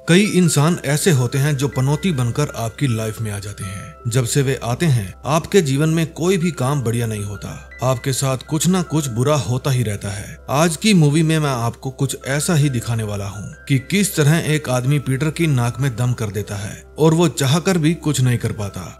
कई इंसान ऐसे होते हैं जो पनौती बनकर आपकी लाइफ में आ जाते हैं। जब से वे आते हैं आपके जीवन में कोई भी काम बढ़िया नहीं होता। आपके साथ कुछ ना कुछ बुरा होता ही रहता है। आज की मूवी में मैं आपको कुछ ऐसा ही दिखाने वाला हूँ कि किस तरह एक आदमी पीटर की नाक में दम कर देता है और वो चाहकर भी कुछ नहीं कर पाता।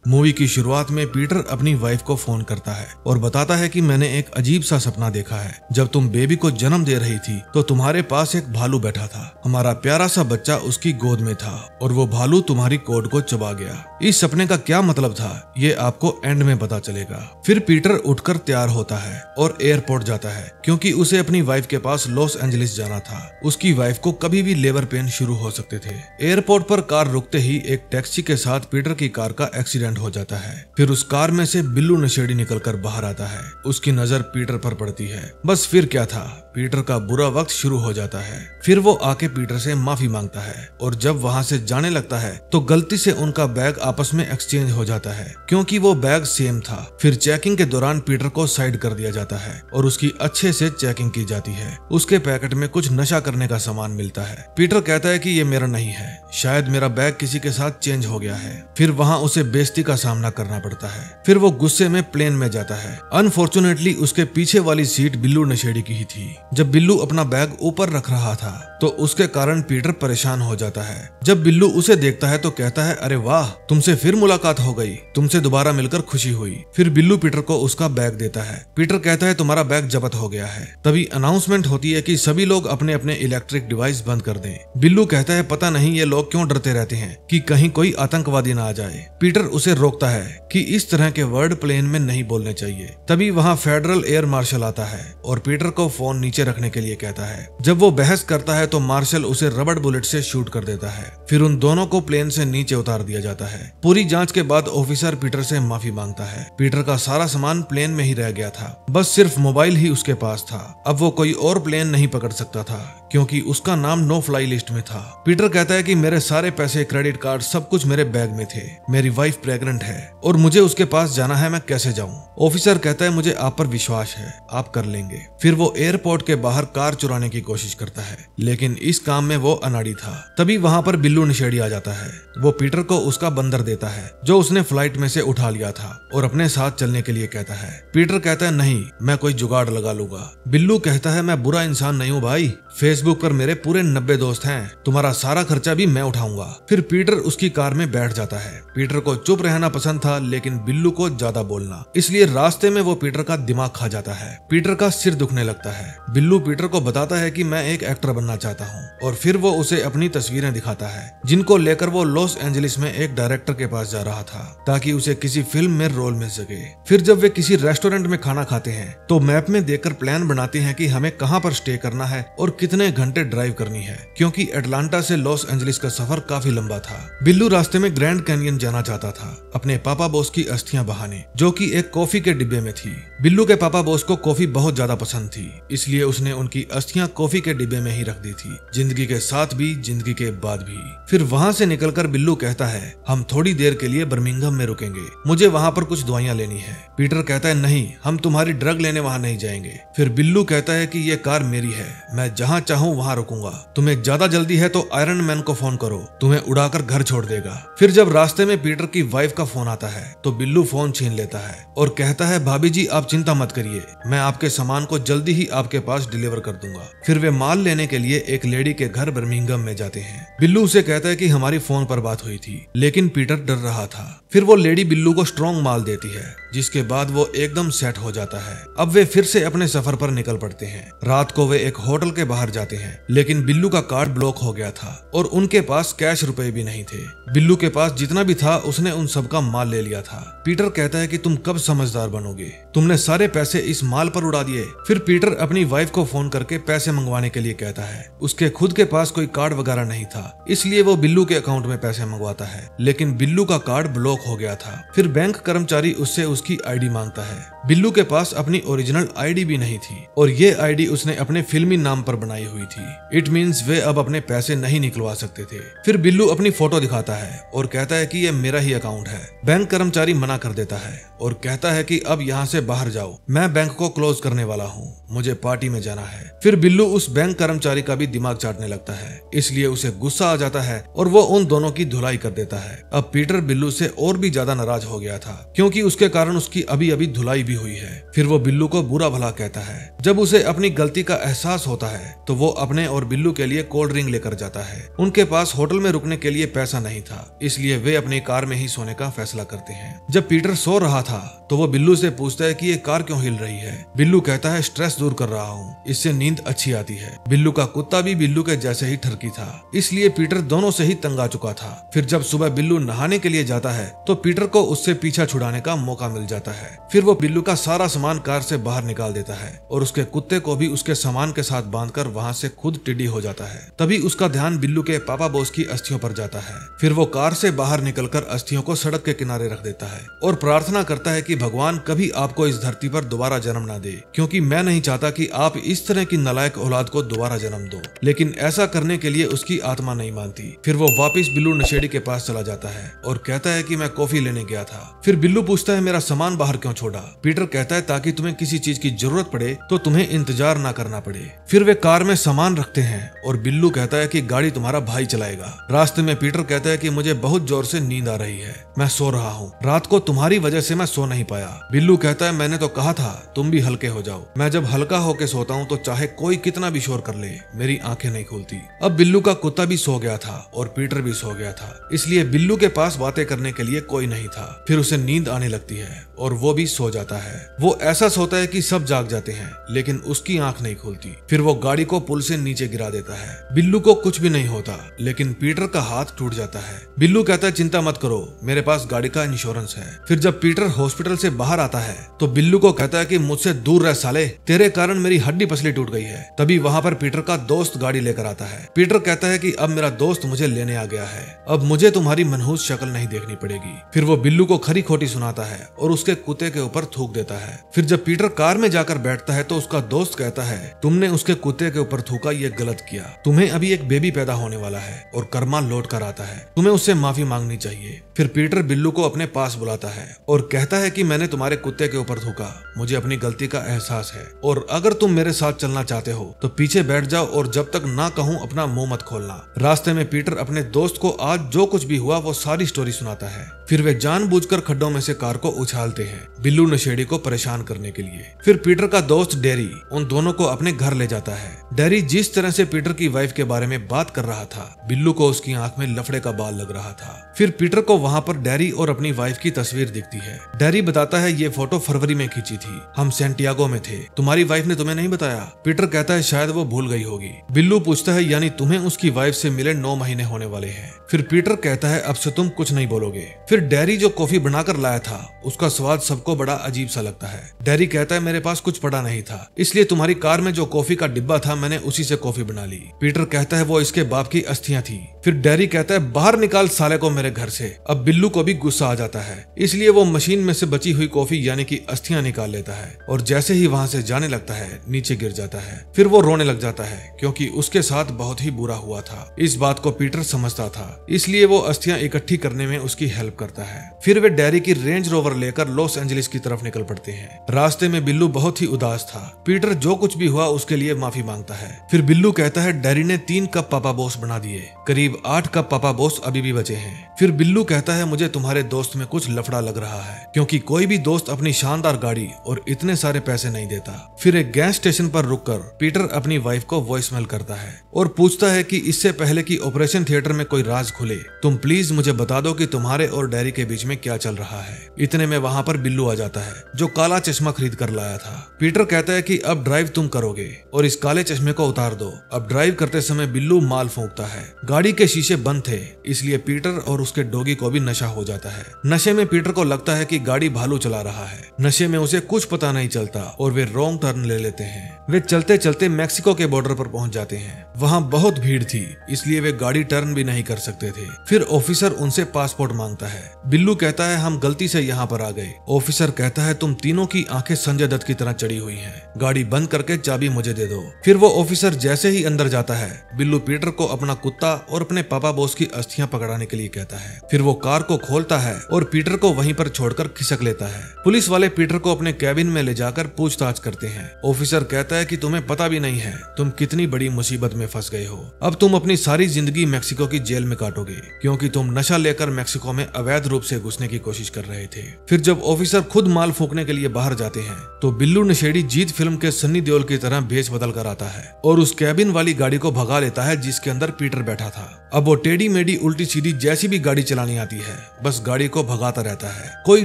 मूवी की शुरुआत में पीटर अपनी वाइफ को फोन करता है और बताता है कि मैंने एक अजीब सा सपना देखा है। जब तुम बेबी को जन्म दे रही थी तो तुम्हारे पास एक भालू बैठा था। हमारा प्यारा सा बच्चा उसकी गोद में था और वो भालू तुम्हारी कोट को चबा गया। इस सपने का क्या मतलब था ये आपको एंड में पता चलेगा। फिर पीटर उठकर तैयार होता है और एयरपोर्ट जाता है क्योंकि उसे अपनी वाइफ के पास लॉस एंजलिस जाना था। उसकी वाइफ को कभी भी लेबर पेन शुरू हो सकते थे। एयरपोर्ट पर कार रुकते ही एक टैक्सी के साथ पीटर की कार का एक्सीडेंट हो जाता है। फिर उस कार में से बिल्लू नशेड़ी निकलकर बाहर आता है। उसकी नजर पीटर पर पड़ती है। बस फिर क्या था, पीटर का बुरा वक्त शुरू हो जाता है। फिर वो आके पीटर से माफी मांगता है और जब वहां से जाने लगता है तो गलती से उनका बैग आपस में एक्सचेंज हो जाता है क्योंकि वो बैग सेम था। फिर चेकिंग के दौरान पीटर को साइड कर दिया जाता है और उसकी अच्छे से चेकिंग की जाती है। उसके पैकेट में कुछ नशा करने का सामान मिलता है। पीटर कहता है कि ये मेरा नहीं है, शायद मेरा बैग किसी के साथ चेंज हो गया है। फिर वहाँ उसे बेइज्जती का सामना करना पड़ता है। फिर वो गुस्से में प्लेन में जाता है। अनफॉर्चुनेटली उसके पीछे वाली सीट बिल्लू नशेड़ी की ही थी। जब बिल्लू अपना बैग ऊपर रख रहा था तो उसके कारण पीटर परेशान हो जाता है। जब बिल्लू उसे देखता है तो कहता है, अरे वाह, तुमसे फिर मुलाकात हो गई, तुमसे दोबारा मिलकर खुशी हुई। फिर बिल्लू पीटर को उसका बैग देता है। पीटर कहता है तुम्हारा बैग जब्त हो गया है। तभी अनाउंसमेंट होती है कि सभी लोग अपने अपने इलेक्ट्रिक डिवाइस बंद कर दें। बिल्लू कहता है पता नहीं ये लोग क्यों डरते रहते हैं कि कहीं कोई आतंकवादी ना आ जाए। पीटर उसे रोकता है कि इस तरह के वर्ड प्लेन में नहीं बोलने चाहिए। तभी वहाँ फेडरल एयर मार्शल आता है और पीटर को फोन नीचे रखने के लिए कहता है। जब वो बहस करता है तो मार्शल उसे रबड़ बुलेट से शूट कर देता है। फिर उन दोनों को प्लेन से नीचे उतार दिया जाता है। पूरी जांच के बाद ऑफिसर पीटर से माफी मांगता है। पीटर का सारा सामान प्लेन में ही रह गया था, बस सिर्फ मोबाइल ही उसके पास था। अब वो कोई और प्लेन नहीं पकड़ सकता था क्योंकि उसका नाम नो फ्लाई लिस्ट में था। पीटर कहता है कि मेरे सारे पैसे, क्रेडिट कार्ड, सब कुछ मेरे बैग में थे। मेरी वाइफ प्रेग्नेंट है और मुझे उसके पास जाना है, मैं कैसे जाऊं? ऑफिसर कहता है मुझे आप पर विश्वास है, आप कर लेंगे। फिर वो एयरपोर्ट के बाहर कार चुराने की कोशिश करता है लेकिन इस काम में वो अनाड़ी था। तभी वहां पर बिल्लू नशेड़ी आ जाता है। वो पीटर को उसका बंदर देता है जो उसने फ्लाइट में से उठा लिया था और अपने साथ चलने के लिए कहता है। पीटर कहता है नहीं, मैं कोई जुगाड़ लगा लूंगा। बिल्लू कहता है मैं बुरा इंसान नहीं हूँ भाई, फेसबुक पर मेरे पूरे 90 दोस्त हैं, तुम्हारा सारा खर्चा भी मैं उठाऊंगा। फिर पीटर उसकी कार में बैठ जाता है। पीटर को चुप रहना पसंद था लेकिन बिल्लू को ज्यादा बोलना, इसलिए रास्ते में वो पीटर का दिमाग खा जाता है। पीटर का सिर दुखने लगता है। बिल्लू पीटर को बताता है कि मैं एक एक्टर बनना चाहता हूँ और फिर वो उसे अपनी तस्वीरें दिखाता है जिनको लेकर वो लॉस एंजलिस में एक डायरेक्टर के पास जा रहा था ताकि उसे किसी फिल्म में रोल मिल सके। फिर जब वे किसी रेस्टोरेंट में खाना खाते हैं तो मैप में देखकर प्लान बनाते हैं कि हमें कहाँ पर स्टे करना है और कितने घंटे ड्राइव करनी है क्योंकि अटलांटा से लॉस एंजलिस का सफर काफी लंबा था। बिल्लू रास्ते में ग्रैंड कैनियन जाना चाहता था अपने पापा बॉस की अस्थियां बहाने, जो कि एक कॉफी के डिब्बे में थी। बिल्लू के पापा बॉस को कॉफी बहुत ज्यादा पसंद थी, इसलिए उसने उनकी अस्थियां कॉफी के डिब्बे में ही रख दी थी, जिंदगी के साथ भी जिंदगी के बाद भी। फिर वहां से निकलकर बिल्लू कहता है हम थोड़ी देर के लिए बर्मिंघम में रुकेंगे, मुझे वहां पर कुछ दवाइयां लेनी है। पीटर कहता है नहीं, हम तुम्हारी ड्रग लेने वहां नहीं जाएंगे। फिर बिल्लू कहता है कि ये कार मेरी है, मैं जहां चाहूं वहां रुकूंगा। तुम्हें ज्यादा जल्दी है तो आयरन मैन को फोन करो, तुम्हें उड़ाकर घर छोड़ देगा। फिर जब रास्ते में पीटर की वाइफ का फोन आता है तो बिल्लू फोन छीन लेता है और कहता है भाभी जी आप चिंता मत करिए, मैं आपके सामान को जल्दी ही आपके पास डिलीवर कर दूंगा। फिर वे माल लेने के लिए एक लेडी के घर बर्मिंघम में जाते हैं। बिल्लू उसे कहता है कि हमारी फोन पर बात हुई थी लेकिन पीटर डर रहा था। फिर वो लेडी बिल्लू को स्ट्रॉन्ग माल देती है जिसके बाद वो एकदम सेट हो जाता है। अब वे फिर से अपने सफर पर निकल पड़ते हैं। रात को वे एक होटल के बाहर जाते हैं लेकिन बिल्लू का कार्ड ब्लॉक हो गया था और उनके पास कैश रुपए भी नहीं थे। बिल्लू के पास जितना भी था उसने उन सब का माल ले लिया था। पीटर कहता है कि तुम कब समझदार बनोगे, तुमने सारे पैसे इस माल पर उड़ा दिए। फिर पीटर अपनी वाइफ को फोन करके पैसे मंगवाने के लिए कहता है। उसके खुद के पास कोई कार्ड वगैरह नहीं था, इसलिए वो बिल्लू के अकाउंट में पैसे मंगवाता है लेकिन बिल्लू का कार्ड ब्लॉक हो गया था। फिर बैंक कर्मचारी उससे उसकी आईडी मांगता है। बिल्लू के पास अपनी ओरिजिनल आईडी भी नहीं थी और ये आईडी उसने अपने फिल्मी नाम पर बनाई हुई थी। इट मींस वे अब अपने पैसे नहीं निकलवा सकते थे। फिर बिल्लू अपनी फोटो दिखाता है और कहता है कि ये मेरा ही अकाउंट है। बैंक कर्मचारी मना कर देता है और कहता है कि अब यहाँ से बाहर जाओ, मैं बैंक को क्लोज करने वाला हूँ, मुझे पार्टी में जाना है। फिर बिल्लू उस बैंक कर्मचारी का भी दिमाग चाटने लगता है, इसलिए उसे गुस्सा आ जाता है और वो उन दोनों की धुलाई कर देता है। अब पीटर बिल्लू से और भी ज्यादा नाराज हो गया था, क्योंकि उसके कारण उसकी अभी अभी धुलाई भी हुई है। फिर वो बिल्लू को बुरा भला कहता है। जब उसे अपनी गलती का एहसास होता है तो वो अपने और बिल्लू के लिए कोल्ड ड्रिंक लेकर जाता है। उनके पास होटल में रुकने के लिए पैसा नहीं था, इसलिए वे अपनी कार में ही सोने का फैसला करते हैं। जब पीटर सो रहा था तो वो बिल्लू से पूछता है कि ये कार क्यों हिल रही है। बिल्लू कहता है स्ट्रेस दूर कर रहा हूँ, इससे नींद अच्छी आती है। बिल्लू का कुत्ता भी बिल्लू के जैसे ही ठरकी था, इसलिए पीटर दोनों से ही तंग आ चुका था। फिर जब सुबह बिल्लू नहाने के लिए जाता है तो पीटर को उससे पीछा छुड़ाने का मौका मिल जाता है। फिर वो बिल्लू का सारा सामान कार से बाहर निकाल देता है और उसके कुत्ते को भी उसके सामान के साथ बांधकर वहाँ से खुद टिड्डी हो जाता है। तभी उसका ध्यान बिल्लू के पापा बॉस की अस्थियों पर जाता है। फिर वो कार से बाहर निकलकर अस्थियों को सड़क के किनारे रख देता है और प्रार्थना करता है कि भगवान कभी आपको इस धरती पर दोबारा जन्म ना दे, क्योंकि मैं नहीं चाहता कि आप इस तरह की नालायक औलाद को दोबारा जन्म दो। लेकिन ऐसा करने के लिए उसकी आत्मा नहीं मानती। फिर वो वापस बिल्लू नशेड़ी के पास चला जाता है और कहता है कि मैं कॉफी लेने गया था। फिर बिल्लू पूछता है मेरा सामान बाहर क्यों छोड़ा। पीटर कहता है ताकि तुम्हें किसी चीज की जरूरत पड़े तो तुम्हें इंतजार ना करना पड़े। फिर वे कार में सामान रखते हैं और बिल्लू कहता है कि गाड़ी तुम्हारा भाई चलाएगा। रास्ते में पीटर कहता है कि मुझे बहुत जोर से नींद आ रही है, मैं सो रहा हूँ, रात को तुम्हारी वजह से मैं सो नहीं पाया। बिल्लू कहता है मैंने तो कहा था तुम भी हल्के हो जाओ, मैं जब हल्का होके सोता हूँ तो चाहे कोई कितना भी शोर कर ले मेरी आंखें नहीं खुलती। अब बिल्लू का कुत्ता भी सो गया था और पीटर भी सो गया था, इसलिए बिल्लू के पास बातें करने के लिए कोई नहीं था। फिर उसे नींद आने लगती है और वो भी सो जाता है। वो ऐसा सोता है कि सब जाग जाते हैं लेकिन उसकी आंख नहीं खुलती। फिर वो गाड़ी को पुल से नीचे गिरा देता है। बिल्लू को कुछ भी नहीं होता, लेकिन पीटर का हाथ टूट जाता है। बिल्लू कहता है चिंता मत करो, मेरे पास गाड़ी का इंश्योरेंस है। फिर जब पीटर हॉस्पिटल से बाहर आता है तो बिल्लू को कहता है कि मुझसे दूर रह साले, तेरे कारण मेरी हड्डी पसली टूट गई है। तभी वहाँ पर पीटर का दोस्त गाड़ी लेकर आता है। पीटर कहता है कि अब मेरा दोस्त मुझे लेने आ गया है, अब मुझे तुम्हारी मनहूस शक्ल नहीं देखनी पड़ेगी। फिर वो बिल्लू को खरी खोटी सुनाता है और उसके कुत्ते के ऊपर थूक देता है। फिर जब पीटर कार में जाकर बैठता है तो उसका दोस्त कहता है तुमने उसके कुत्ते के ऊपर थूका, ये गलत किया। तुम्हें अभी एक बेबी पैदा होने वाला है और कर्मा लौट कर आता है, तुम्हें उससे माफी मांगनी चाहिए। फिर पीटर बिल्लू को अपने पास बुलाता है और कहता है कि मैंने तुम्हारे कुत्ते के ऊपर थूका, मुझे अपनी गलती का एहसास है और अगर तुम मेरे साथ चलना चाहते हो तो पीछे बैठ जाओ और जब तक ना कहूँ अपना मुंह मत खोलना। रास्ते में पीटर अपने दोस्त को आज जो कुछ भी हुआ वो सारी स्टोरी सुनाता है। फिर वे जानबूझकर खड्डों में से कार को उछालते हैं बिल्लू नशेड़ी को परेशान करने के लिए। फिर पीटर का दोस्त डेरी उन दोनों को अपने घर ले जाता है। डेरी जिस तरह से पीटर की वाइफ के बारे में बात कर रहा था, बिल्लू को उसकी आंख में लफड़े का बाल लग रहा था। फिर पीटर को वहाँ पर डेरी और अपनी वाइफ की तस्वीर दिखती है। डेरी बताता है ये फोटो फरवरी में खींची थी, हम सैंटियागो में थे, तुम्हारी वाइफ ने तुम्हें नहीं बताया। पीटर कहता है शायद वो भूल गई होगी। बिल्लू पूछता है यानी तुम्हें उसकी वाइफ से मिले 9 महीने होने वाले हैं। फिर पीटर कहता है अब से तुम कुछ नहीं बोलोगे। फिर डेरी जो कॉफी बनाकर लाया था उसका स्वाद सबको बड़ा अजीब सा लगता है। डेरी कहता है मेरे पास कुछ पड़ा नहीं था, इसलिए तुम्हारी कार में जो कॉफी का डिब्बा था मैंने उसी से कॉफी बना ली। पीटर कहता है वो इसके बाप की अस्थियां थी। फिर डेरी कहता है बाहर निकाल साले को मेरे घर से। अब बिल्लू को भी गुस्सा आ जाता है, इसलिए वो मशीन में से बची हुई कॉफी यानी कि अस्थियां निकाल लेता है और जैसे ही वहां से जाने लगता है नीचे गिर जाता है। फिर वो रोने लग जाता है क्योंकि उसके साथ बहुत ही बुरा हुआ था। इस बात को पीटर समझता था, इसलिए वो अस्थियां इकट्ठी करने में उसकी हेल्प करता है। फिर वे डेरी की रेंज रोवर लेकर लॉस एंजलिस की तरफ निकल पड़ते हैं। रास्ते में बिल्लू बहुत ही उदास था। पीटर जो कुछ भी हुआ उसके लिए माफी मांगता है। फिर बिल्लू कहता है डेरी ने 3 कप पापा बॉस बना दिए, करीब 8 कप पापा बॉस अभी भी बचे हैं। फिर बिल्लू कहता है मुझे तुम्हारे दोस्त में कुछ लफड़ा लग रहा है, क्योंकि कोई भी दोस्त अपनी शानदार गाड़ी और इतने सारे पैसे नहीं देता। फिर एक गैस स्टेशन पर रुककर पीटर अपनी वाइफ को वॉइसमेल करता है और पूछता है कि इससे पहले कि ऑपरेशन थिएटर में कोई राज खुले तुम प्लीज मुझे बता दो कि तुम्हारे और डेरी के बीच में क्या चल रहा है। इतने में वहाँ पर बिल्लू आ जाता है जो काला चश्मा खरीद कर लाया था। पीटर कहता है कि अब ड्राइव तुम करोगे और इस काले चश्मे को उतार दो। अब ड्राइव करते समय बिल्लू माल फूंकता है। गाड़ी के शीशे बंद थे, इसलिए पीटर और उसके डॉगी को भी नशा हो जाता है। नशे में पीटर को लगता है कि गाड़ी भालू चला रहा है। नशे में उसे कुछ पता नहीं चलता और वे रॉन्ग टर्न ले लेते हैं। वे चलते चलते मैक्सिको के बॉर्डर पर पहुंच जाते हैं। वहाँ बहुत भीड़ थी, इसलिए वे गाड़ी टर्न भी नहीं कर सकते थे। फिर ऑफिसर उनसे पासपोर्ट मांगता है। बिल्लू कहता है हम गलती से यहाँ पर आ गए। ऑफिसर कहता है तुम तीनों की आंखें संजय दत्त की तरह चढ़ी हुई हैं, गाड़ी बंद करके चाबी मुझे दे दो। फिर वो ऑफिसर जैसे ही अंदर जाता है, बिल्लू पीटर को अपना कुत्ता और अपने पापा बॉस की अस्थियां पकड़ाने के लिए कहता है। फिर वो कार को खोलता है और पीटर को वहीं पर छोड़कर खिसक लेता है। पुलिस वाले पीटर को अपने कैबिन में ले जाकर पूछताछ करते हैं। ऑफिसर कहता है कि तुम्हें पता भी नहीं है तुम कितनी बड़ी मुसीबत में फंस गए हो। अब तुम अपनी सारी जिंदगी मेक्सिको की जेल में काटोगे क्योंकि तुम नशा लेकर मेक्सिको में अवैध रूप से घुसने की कोशिश कर रहे थे। फिर जब ऑफिसर खुद माल फूकने के लिए बाहर जाते हैं तो बिल्लू नशेड़ी जीत फिल्म के सन्नी देओल की तरह भेष बदल कर आता है और उस कैबिन वाली गाड़ी को भगा लेता है जिसके अंदर पीटर बैठा था। अब वो टेढ़ी मेढ़ी उल्टी सीधी जैसी भी गाड़ी चलानी आती है बस गाड़ी को भगाता रहता है। कोई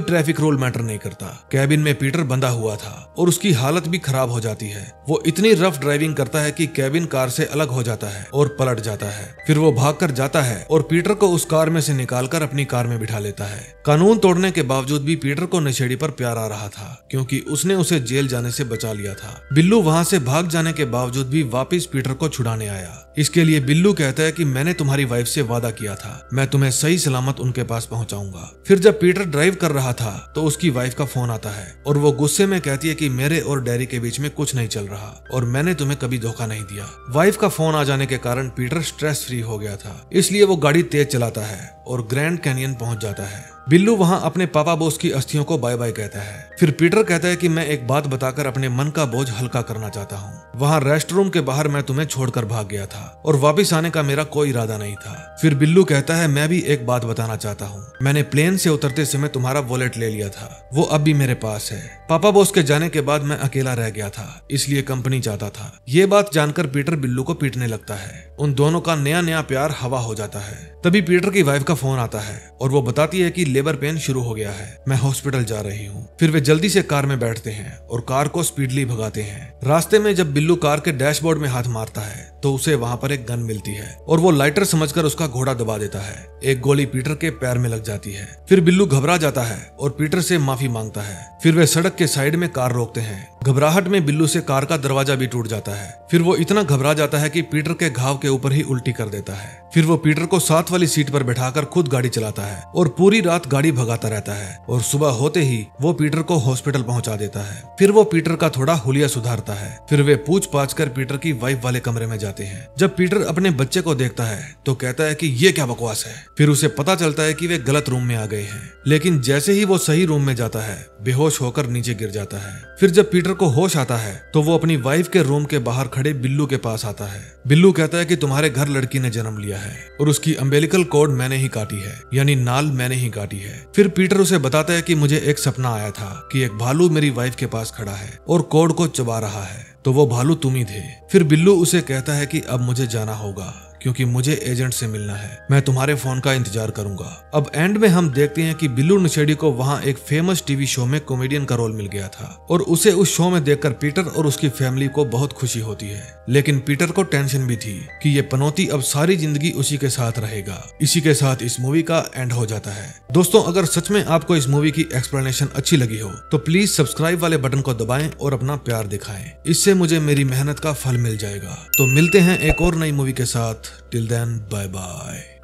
ट्रैफिक रूल मैटर नहीं करता। कैबिन में पीटर बंधा हुआ था और उसकी हालत भी खराब हो जाती है। वो इतनी रफ ड्राइविंग करता है कि कैबिन कार से अलग हो जाता है और पलट जाता है। फिर वो भागकर जाता है और पीटर को उस कार में से निकालकर अपनी कार में बिठा लेता है। कानून तोड़ने के बावजूद भी पीटर को नशेड़ी पर प्यार आ रहा था क्योंकि उसने उसे जेल जाने से बचा लिया था। बिल्लू वहां से भाग जाने के बावजूद भी वापस पीटर को छुड़ाने आया। इसके लिए बिल्लू कहता है कि मैंने तुम्हारी वाइफ से वादा किया था, मैं तुम्हें सही सलामत उनके पास पहुंचाऊंगा। फिर जब पीटर ड्राइव कर रहा था तो उसकी वाइफ का फोन आता है और वो गुस्से में कहती है कि मेरे और डैरी के बीच में कुछ नहीं चल रहा और मैंने तुम्हें कभी धोखा नहीं दिया। वाइफ का फोन आ जाने के कारण पीटर स्ट्रेस फ्री हो गया था, इसलिए वो गाड़ी तेज चलाता है और ग्रैंड कैनियन पहुंच जाता है। बिल्लू वहां अपने पापा बॉस की अस्थियों को बाय बाय कहता है। फिर पीटर कहता है कि मैं एक बात बताकर अपने मन का बोझ हल्का करना चाहता हूँ। वहां रेस्ट रूम के बाहर मैं तुम्हें छोड़कर भाग गया था और वापस आने का मेरा कोई इरादा नहीं था। फिर बिल्लू कहता है मैं भी एक बात बताना चाहता हूँ, मैंने प्लेन से उतरते समय तुम्हारा वॉलेट ले लिया था, वो अब भी मेरे पास है। पापा बॉस के जाने के बाद मैं अकेला रह गया था, इसलिए कंपनी चाहता था। ये बात जानकर पीटर बिल्लू को पीटने लगता है। उन दोनों का नया नया प्यार हवा हो जाता है। तभी पीटर की वाइफ का फोन आता है और वो बताती है कि लेबर पेन शुरू हो गया है, मैं हॉस्पिटल जा रही हूँ। फिर वे जल्दी से कार में बैठते हैं और कार को स्पीडली भगाते हैं। रास्ते में जब बिल्लू कार के डैशबोर्ड में हाथ मारता है तो उसे वहां पर एक गन मिलती है और वो लाइटर समझकर उसका घोड़ा दबा देता है। एक गोली पीटर के पैर में लग जाती है। फिर बिल्लू घबरा जाता है और पीटर से माफी मांगता है। फिर वे सड़क के साइड में कार रोकते हैं। घबराहट में बिल्लू से कार का दरवाजा भी टूट जाता है। फिर वो इतना घबरा जाता है कि पीटर के घाव के ऊपर ही उल्टी कर देता है। फिर वो पीटर को साथ वाली सीट पर बैठाकर खुद गाड़ी चलाता है और पूरी रात गाड़ी भगाता रहता है और सुबह होते ही वो पीटर को हॉस्पिटल पहुंचा देता है। फिर वो पीटर का थोड़ा हुलिया सुधारता है। फिर वे पूछ पाछ कर पीटर की वाइफ वाले कमरे में जाते हैं। जब पीटर अपने बच्चे को देखता है तो कहता है कि ये क्या बकवास है। फिर उसे पता चलता है कि वे गलत रूम में आ गए हैं, लेकिन जैसे ही वो सही रूम में जाता है बेहोश होकर नीचे गिर जाता है। फिर जब पीटर को होश आता है तो वो अपनी वाइफ के रूम के बाहर खड़े बिल्लू के पास आता है। बिल्लू कहता है कि तुम्हारे घर लड़की ने जन्म लिया है और उसकी अम्बेलिकल कॉर्ड मैंने ही काटी है, यानी नाल मैंने ही काटी है। फिर पीटर उसे बताता है कि मुझे एक सपना आया था कि एक भालू मेरी वाइफ के पास खड़ा है और कॉर्ड को चबा रहा है, तो वो भालू तुम ही थे। फिर बिल्लू उसे कहता है कि अब मुझे जाना होगा क्योंकि मुझे एजेंट से मिलना है, मैं तुम्हारे फोन का इंतजार करूंगा। अब एंड में हम देखते हैं कि बिल्लू नशेड़ी को वहां एक फेमस टीवी शो में कॉमेडियन का रोल मिल गया था और उसे उस शो में देखकर पीटर और उसकी फैमिली को बहुत खुशी होती है, लेकिन पीटर को टेंशन भी थी कि ये पनौती अब सारी जिंदगी उसी के साथ रहेगा। इसी के साथ इस मूवी का एंड हो जाता है। दोस्तों, अगर सच में आपको इस मूवी की एक्सप्लेनेशन अच्छी लगी हो तो प्लीज सब्सक्राइब वाले बटन को दबाएं और अपना प्यार दिखाएं, इससे मुझे मेरी मेहनत का फल मिल जाएगा। तो मिलते हैं एक और नई मूवी के साथ। Till then, bye bye.